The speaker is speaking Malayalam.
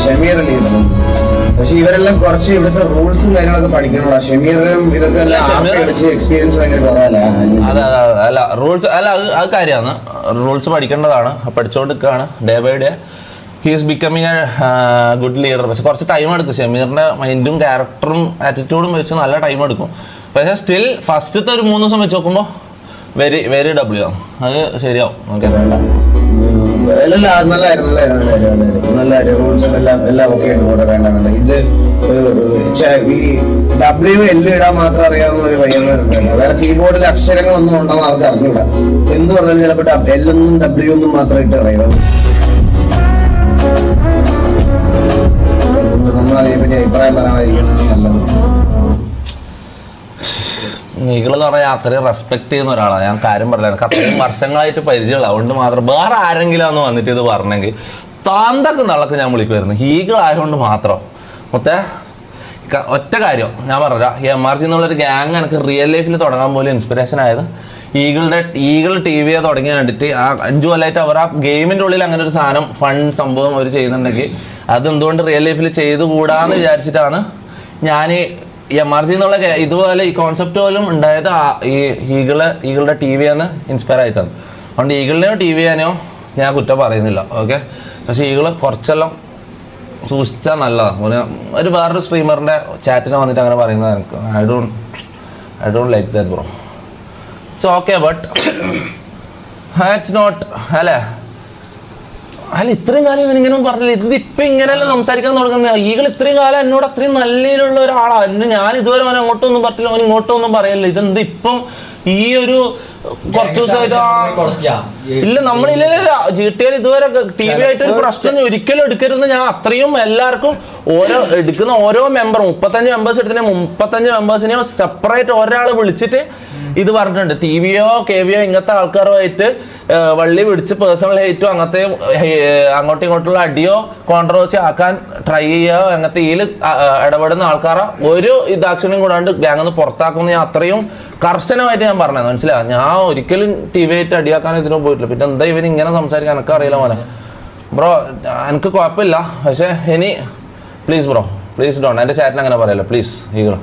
ഷമീർ ലീഡർ. പക്ഷെ ഇവരെല്ലാം കുറച്ച് ഇവിടുത്തെ റൂൾസും കാര്യങ്ങളൊക്കെ പഠിക്കണല്ലോ. ഷമീറിനും ഇതൊക്കെ എക്സ്പീരിയൻസ് ഭയങ്കര കുറവല്ല. അല്ല റൂൾസ് അല്ല അത് കാര്യമാണ്. റൂൾസ് പഠിക്കേണ്ടതാണ്, പഠിച്ചുകൊണ്ടിരിക്കുകയാണ്. Day by day he's becoming a good leader. പക്ഷെ കുറച്ച് ടൈം എടുക്കും. ഷമീറിന്റെ മൈൻഡും ക്യാരക്ടറും ആറ്റിറ്റ്യൂഡും വെച്ച് നല്ല ടൈം എടുക്കും. പക്ഷെ സ്റ്റിൽ ഫസ്റ്റത്തെ ഒരു 3 ദിവസം വെച്ച് നോക്കുമ്പോൾ വെരി ഡബ്ല്യു ആണ്. അത് ശരിയാവും. ഓക്കെ, നല്ല റൂൾസും എല്ലാം ഓക്കെ ആയിട്ട് പോട്ടെ. വേണ്ട ഇത് ഈ WL ഇടാൻ മാത്രം അറിയാവുന്ന ഒരു പയ്യന്മാരുണ്ട്. വേറെ കീബോർഡിൽ അക്ഷരങ്ങളൊന്നും ഉണ്ടെന്ന് അവർക്ക് അറിഞ്ഞൂടാ. എന്ത് പറഞ്ഞാലും ചിലപ്പോൾ L ഒന്നും W ഒന്നും മാത്രം ഇട്ട് കളയുന്നത്. നമ്മൾ അതിനെപ്പറ്റി അഭിപ്രായം പറയാനായിരിക്കണം നല്ലത്. ഈഗിളെന്ന് പറഞ്ഞാൽ അത്രയും റെസ്പെക്ട് ചെയ്യുന്ന ഒരാളാണ്. ഞാൻ കാര്യം പറഞ്ഞില്ല, എനിക്ക് അത്രയും വർഷങ്ങളായിട്ട് പരിചയമുള്ള അതുകൊണ്ട് മാത്രം. വേറെ ആരെങ്കിലും അന്ന് വന്നിട്ട് ഇത് പറഞ്ഞെങ്കിൽ താന്തൊക്കെ നള്ളക്ക് ഞാൻ വിളിക്കുമായിരുന്നു. ഈഗിൾ ആയതുകൊണ്ട് മാത്രം. ഒറ്റ കാര്യം ഞാൻ പറഞ്ഞ ഈ MRC എന്നുള്ളൊരു ഗ്യാങ് എനിക്ക് റിയൽ ലൈഫിൽ തുടങ്ങാൻ പോലും ഇൻസ്പിറേഷൻ ആയത് ഈഗിൾ TV തുടങ്ങി കണ്ടിട്ട് ആ 5 കൊല്ലമായിട്ട് അവർ ആ ഗെയിമിൻ്റെ ഉള്ളിൽ അങ്ങനെ ഒരു സാധനം ഫൺ സംഭവം അവർ ചെയ്യുന്നുണ്ടെങ്കിൽ അതെന്തുകൊണ്ട് റിയൽ ലൈഫിൽ ചെയ്തുകൂടാന്ന് വിചാരിച്ചിട്ടാണ് ഞാൻ MRC എന്നുള്ള ഇതുപോലെ ഈ കോൺസെപ്റ്റ് പോലും ഉണ്ടായത് ഈ ഈഗിളുടെ TV എന്ന് ഇൻസ്പയർ ആയിട്ടാണ്. അതുകൊണ്ട് ഈഗിളിനെയോ TV ചെയ്യാനോ ഞാൻ കുറ്റം പറയുന്നില്ല. ഓക്കെ, പക്ഷേ ഈഗിള് കുറച്ചെല്ലാം സൂക്ഷിച്ചാൽ നല്ലതാണ്. ഒരു വേറൊരു സ്ട്രീമറിൻ്റെ ചാറ്റിന് വന്നിട്ട് അങ്ങനെ പറയുന്നത് എനിക്ക് I don't like that bro. It's okay but it's not അല്ലേ. ഇത്രയും കാലം ഇങ്ങനെ പറഞ്ഞില്ല. ഇത് ഇപ്പം ഇങ്ങനെയല്ല സംസാരിക്കാൻ തുടങ്ങുന്നത്. ഈകൾ ഇത്രയും കാലം എന്നോട് അത്രയും നല്ലതിലുള്ള ഒരാളാണ്. ഞാൻ ഇതുവരെ അവൻ അങ്ങോട്ടൊന്നും പറഞ്ഞില്ല, അവൻ ഇങ്ങോട്ടൊന്നും പറയല്ല. ഇതെന്ത് ഇപ്പം ഈ ഒരു കുറച്ച് ദിവസമായിട്ട് ഇല്ല നമ്മളില്ല GTA ഇതുവരെ TV ആയിട്ട് ഒരു പ്രശ്നം ഒരിക്കലും എടുക്കരുതെന്ന് ഞാൻ അത്രയും എല്ലാവർക്കും എടുക്കുന്ന ഓരോ മെമ്പറും 35 മെമ്പേഴ്സ് എടുത്തിട്ട് 35 മെമ്പേഴ്സിനെയും സെപ്പറേറ്റ് ഒരാൾ വിളിച്ചിട്ട് ഇത് പറഞ്ഞിട്ടുണ്ട്. TVയോ KVയോ ഇങ്ങനത്തെ ആൾക്കാരുമായിട്ട് വള്ളി പിടിച്ച് പേഴ്സണൽ ഹേറ്റോ അങ്ങനത്തെ അങ്ങോട്ടും ഇങ്ങോട്ടുള്ള അടിയോ കോൺട്രവേഴ്സി ആക്കാൻ ട്രൈ ചെയ്യുക അങ്ങനത്തെ ഇതിൽ ഇടപെടുന്ന ആൾക്കാരെ ഒരു ഇതാക്ഷനും കൂടാണ്ട് ഗ്യാങ്ങൊന്ന് പുറത്താക്കുമെന്ന് ഞാൻ അത്രയും കർശനമായിട്ട് ഞാൻ പറഞ്ഞത്. മനസ്സിലാവും. ഞാൻ ഒരിക്കലും TV ആയിട്ട് അടിയാക്കാൻ ഇതിനോ പോയിട്ടില്ല. പിന്നെ എന്താ ഇവൻ ഇങ്ങനെ സംസാരിക്കാൻ എനിക്ക് അറിയില്ല മോനെ. ബ്രോ എനിക്ക് കുഴപ്പമില്ല, പക്ഷേ ഇനി പ്ലീസ് ബ്രോ പ്ലീസ് ഡോണ്ട് എൻ്റെ ചാറ്റിന് അങ്ങനെ പറയല്ലോ പ്ലീസ് ഈഗിൾ.